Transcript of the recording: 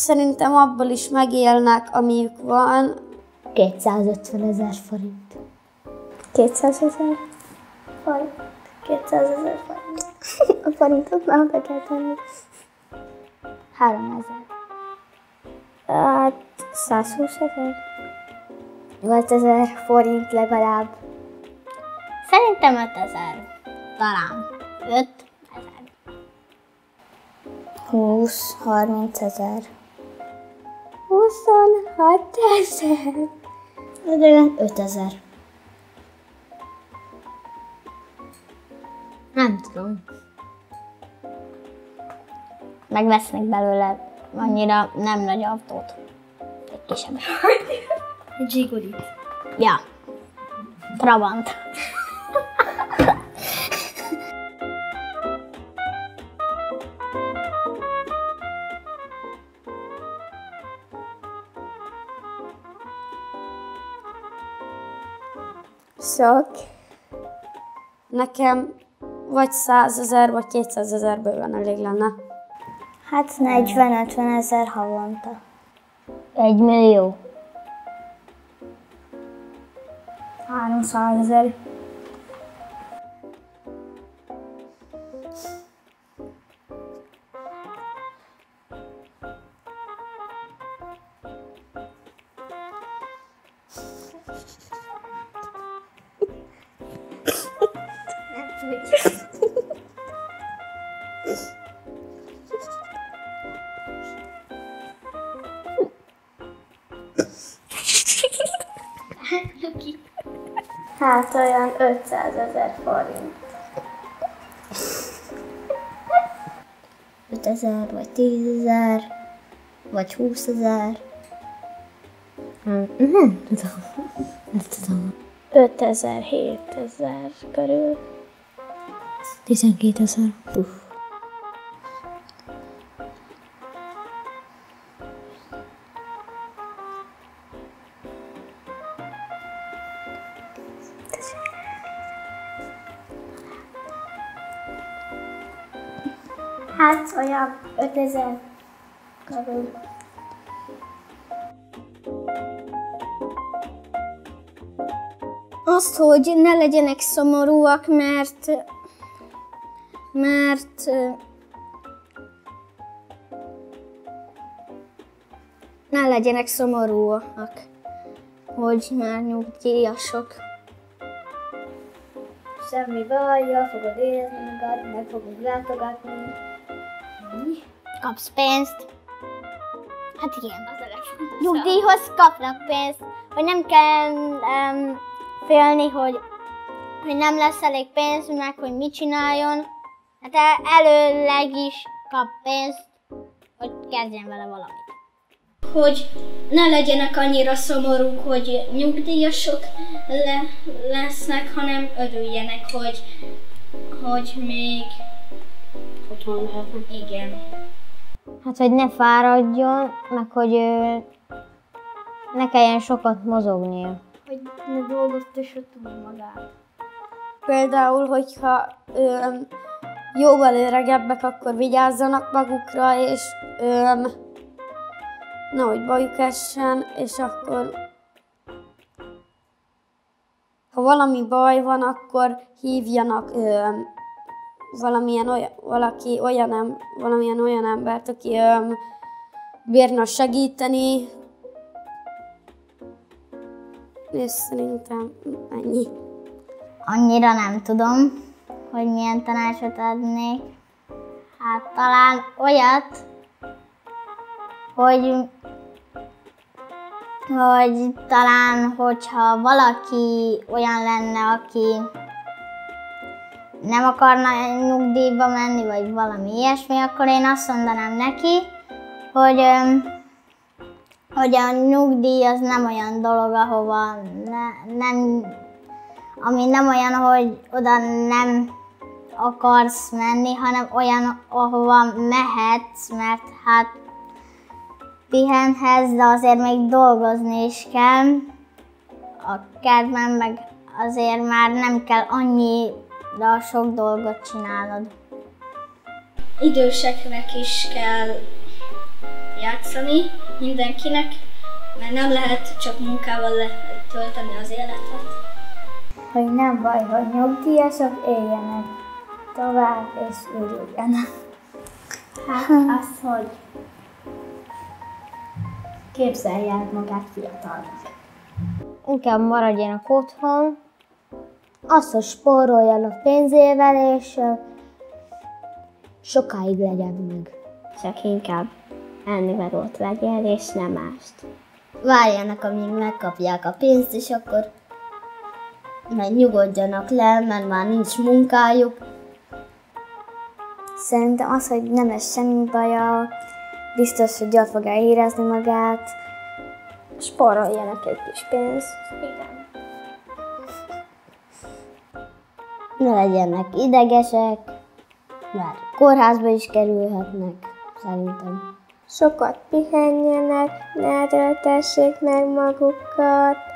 Szerintem abból is megélnek, amiük van. 250 000 forint. 200 000 forint. 200 000 forint. A forintot már be kell tenni. 3000. Hát 120 000. 8000 forint legalább. Szerintem 5000. Talán 5000. 20-30 000. 26 000. De 5000. Nem tudom. Megvesznek belőle annyira nem nagy autót. Egy kisebb. Zsigulit. Ja. Trabant. Sok. Nekem vagy 100 000, vagy 200 000 bőven elég lenne. Hát 40-50 000 havonta. 1 millió. 300 000. Hát olyan 500 000 forint. 5000, vagy 10 000, vagy 20 000. Nem tudom. Nem tudom. 5000, 7000 körül. 12 000. Hát olyan 5000 körül. Azt, hogy ne legyenek szomorúak, mert ne legyenek szomorúak, hogy már nyugdíjasok. Semmi baj, jól fogod érezni magad, meg fogod látogatni. Kapsz pénzt. Hát igen, az a legfontosabb. Nyugdíjhoz kapnak pénzt, hogy nem kell félni, hogy nem lesz elég pénz, meg hogy mit csináljon. Hát előleg is kap pénzt, hogy kezdjen vele valamit. Hogy ne legyenek annyira szomorúk, hogy nyugdíjasok lesznek, hanem örüljenek, hogy még Otthon lehetnek. igen. Hát, hogy ne fáradjon, meg hogy ne kelljen sokat mozognia. Hogy ne dolgoztassa túl magát. Például, hogyha jóval öregebbek, akkor vigyázzanak magukra, és nehogy bajuk essen, és akkor ha valami baj van, akkor hívjanak valamilyen olyan embert, aki bírna segíteni, és szerintem ennyi. Annyira nem tudom, hogy milyen tanácsot adnék. Hát talán olyat, hogy talán, hogyha valaki olyan lenne, aki nem akarna nyugdíjba menni, vagy valami ilyesmi, akkor én azt mondanám neki, hogy a nyugdíj az nem olyan dolog, ahova ami nem olyan, hogy oda nem akarsz menni, hanem olyan, ahova mehetsz, mert hát pihenhetsz, de azért még dolgozni is kell. A kertben meg azért már nem kell annyira sok dolgot csinálnod. Időseknek is kell játszani mindenkinek, mert nem lehet csak munkával letölteni az életet. Hogy nem baj, hogy nyugdíjasok éljenek tovább és örüljenek. Hát az, hogy képzelj el magát fiatalnak. Inkább maradjanak otthon, az, hogy spóroljanak pénzével, és sokáig legyen meg. Csak inkább ennivalót vegyél, és nem mást. Várjanak, amíg megkapják a pénzt, és akkor meg nyugodjanak le, mert már nincs munkájuk. Szerintem az, hogy nem lesz semmi baja, biztos, hogy jól fogja érezni magát. Spóroljanak egy kis pénzt. Igen. Ne legyenek idegesek, mert kórházba is kerülhetnek, szerintem. Sokat pihenjenek, ne erőltessék meg magukat.